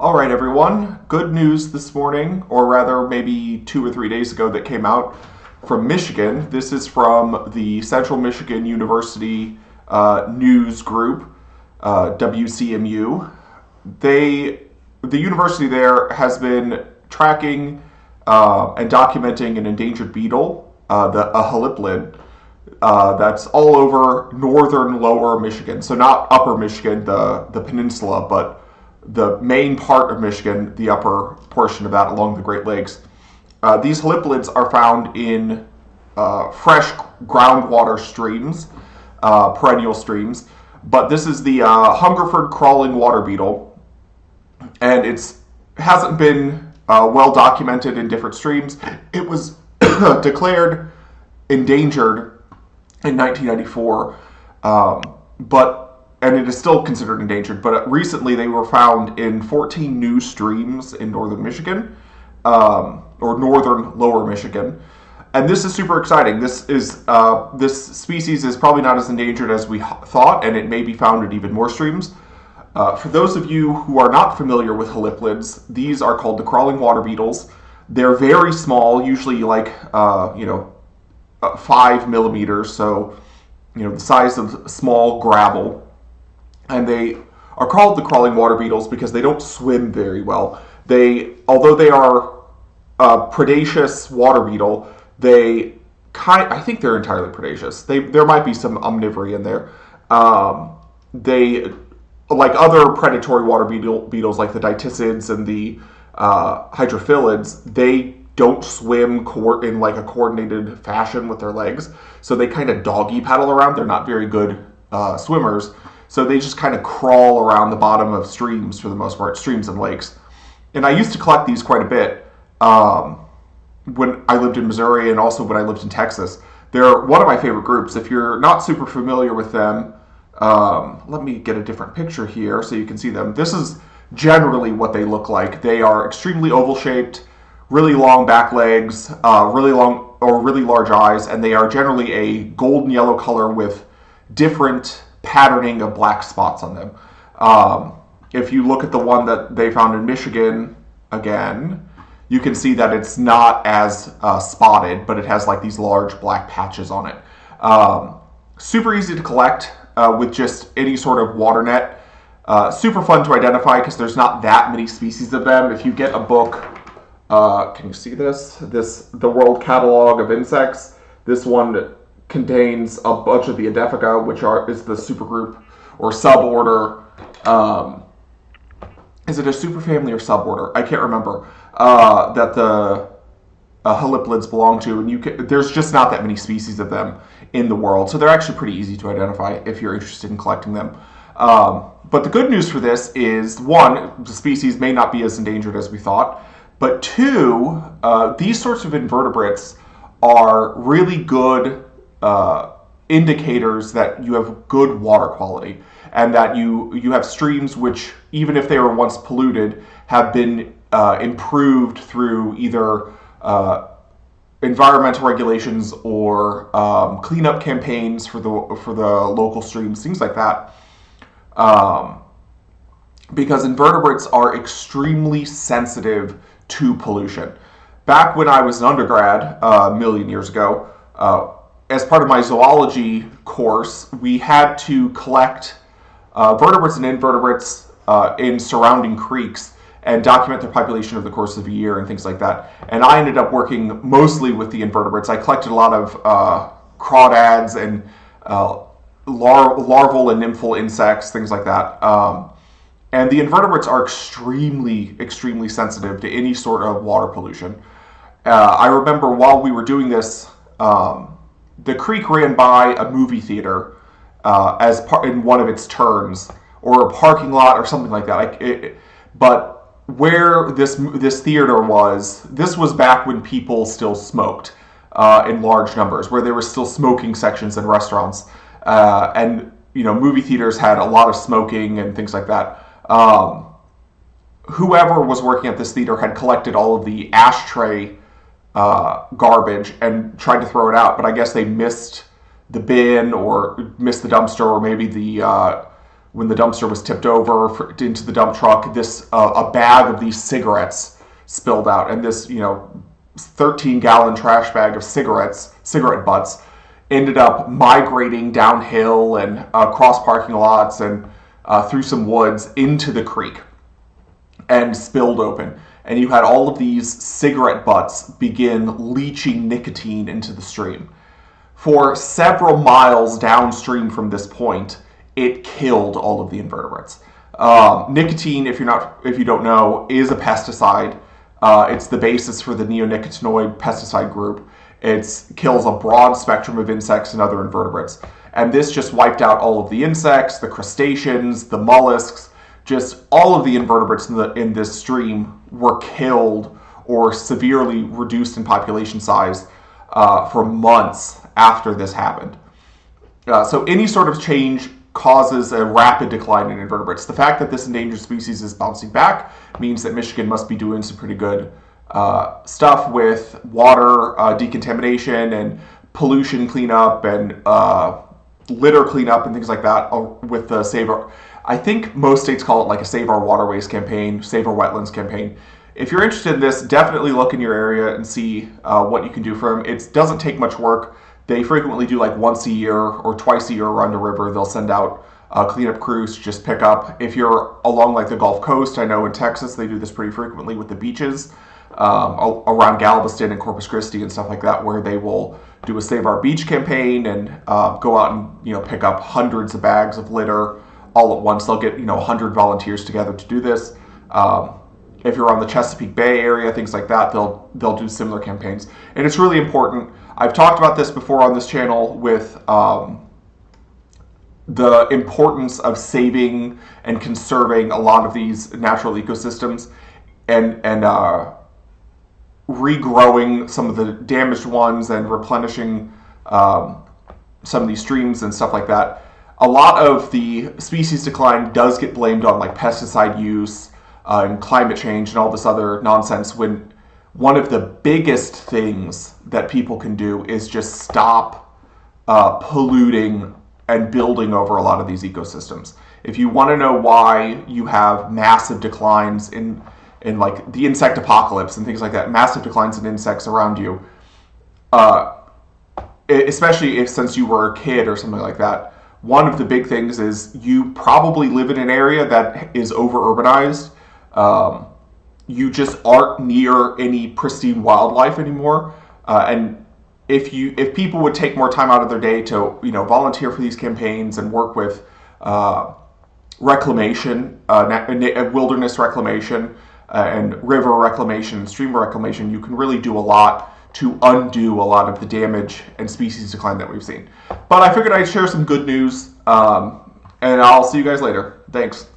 All right, everyone. Good news this morning, or rather, maybe 2 or 3 days ago, that came out from Michigan. This is from the Central Michigan University News Group, WCMU. The university there has been tracking and documenting an endangered beetle, a haliplid, that's all over northern lower Michigan. So not upper Michigan, the peninsula, but the main part of Michigan, the upper portion of that along the Great Lakes. These haliplids are found in fresh groundwater streams, perennial streams. But this is the Hungerford crawling water beetle, and it hasn't been well documented in different streams. It was declared endangered in 1994, and it is still considered endangered, but recently they were found in 14 new streams in northern Michigan, or northern lower Michigan. And this is super exciting. This species is probably not as endangered as we thought, and it may be found in even more streams. For those of you who are not familiar with haliplids, these are called the crawling water beetles. They're very small, usually like 5 millimeters, so the size of small gravel. And they are called the crawling water beetles because they don't swim very well. Although they are a predaceous water beetle, I think they're entirely predaceous. There might be some omnivory in there. They, like other predatory water beetles, like the dyticids and the hydrophilids, they don't swim in like a coordinated fashion with their legs. So they kind of doggy paddle around. They're not very good swimmers. So they just kind of crawl around the bottom of streams for the most part, streams and lakes. And I used to collect these quite a bit when I lived in Missouri and also when I lived in Texas. They're one of my favorite groups. If you're not super familiar with them, let me get a different picture here so you can see them. This is generally what they look like. They are extremely oval-shaped, really long back legs, really long or really large eyes, and they are generally a golden yellow color with different patterning of black spots on them. If you look at the one that they found in Michigan, again, you can see that it's not as spotted, but it has like these large black patches on it. Super easy to collect with just any sort of water net. Super fun to identify because there's not that many species of them. If you get a book, can you see this? The World Catalog of Insects. This one contains a bunch of the Adefica, which is the supergroup or suborder. Is it a superfamily or suborder? I can't remember. That the haliplids belong to, and there's just not that many species of them in the world, so they're actually pretty easy to identify if you're interested in collecting them. But the good news for this is, one, the species may not be as endangered as we thought, but two, these sorts of invertebrates are really good indicators that you have good water quality, and that you have streams which, even if they were once polluted, have been improved through either environmental regulations or cleanup campaigns for the local streams, things like that. Because invertebrates are extremely sensitive to pollution. Back when I was an undergrad, a million years ago, as part of my zoology course, we had to collect vertebrates and invertebrates in surrounding creeks and document their population over the course of a year and things like that. And I ended up working mostly with the invertebrates. I collected a lot of crawdads and larval and nymphal insects, things like that. And the invertebrates are extremely, extremely sensitive to any sort of water pollution. I remember while we were doing this, the creek ran by a movie theater in one of its turns, or a parking lot or something like that. But where this theater was, this was back when people still smoked in large numbers, where there were still smoking sections in restaurants, and movie theaters had a lot of smoking and things like that. Whoever was working at this theater had collected all of the ashtray garbage and tried to throw it out, but I guess they missed the bin or missed the dumpster, or maybe the when the dumpster was tipped over into the dump truck, this a bag of these cigarettes spilled out, and this 13-gallon trash bag of cigarette butts, ended up migrating downhill and across parking lots and through some woods into the creek and spilled open. And you had all of these cigarette butts begin leaching nicotine into the stream. For several miles downstream from this point, it killed all of the invertebrates. Nicotine, if you don't know, is a pesticide. It's the basis for the neonicotinoid pesticide group. It kills a broad spectrum of insects and other invertebrates. And this just wiped out all of the insects, the crustaceans, the mollusks, just all of the invertebrates in this stream were killed or severely reduced in population size for months after this happened. So any sort of change causes a rapid decline in invertebrates. The fact that this endangered species is bouncing back means that Michigan must be doing some pretty good stuff with water decontamination and pollution cleanup and litter cleanup and things like that with the Save Our... I think most states call it like a Save Our Waterways campaign, Save Our Wetlands campaign. If you're interested in this, definitely look in your area and see what you can do for them. It doesn't take much work. They frequently do like once a year or twice a year around the river. They'll send out cleanup crews to just pick up. If you're along like the Gulf Coast, I know in Texas they do this pretty frequently with the beaches around Galveston and Corpus Christi and stuff like that, where they will do a Save Our Beach campaign and go out and pick up hundreds of bags of litter all at once. They'll get 100 volunteers together to do this. If you're on the Chesapeake Bay area, things like that, they'll do similar campaigns, and it's really important. I've talked about this before on this channel with the importance of saving and conserving a lot of these natural ecosystems and regrowing some of the damaged ones and replenishing some of these streams and stuff like that. A lot of the species decline does get blamed on like pesticide use and climate change and all this other nonsense, when one of the biggest things that people can do is just stop polluting and building over a lot of these ecosystems. If you want to know why you have massive declines in like the insect apocalypse and things like that, massive declines in insects around you, especially since you were a kid or something like that, one of the big things is you probably live in an area that is over urbanized. You just aren't near any pristine wildlife anymore, and if people would take more time out of their day to volunteer for these campaigns and work with reclamation, wilderness reclamation, and river reclamation and stream reclamation, you can really do a lot to undo a lot of the damage and species decline that we've seen. But I figured I'd share some good news, and I'll see you guys later. Thanks.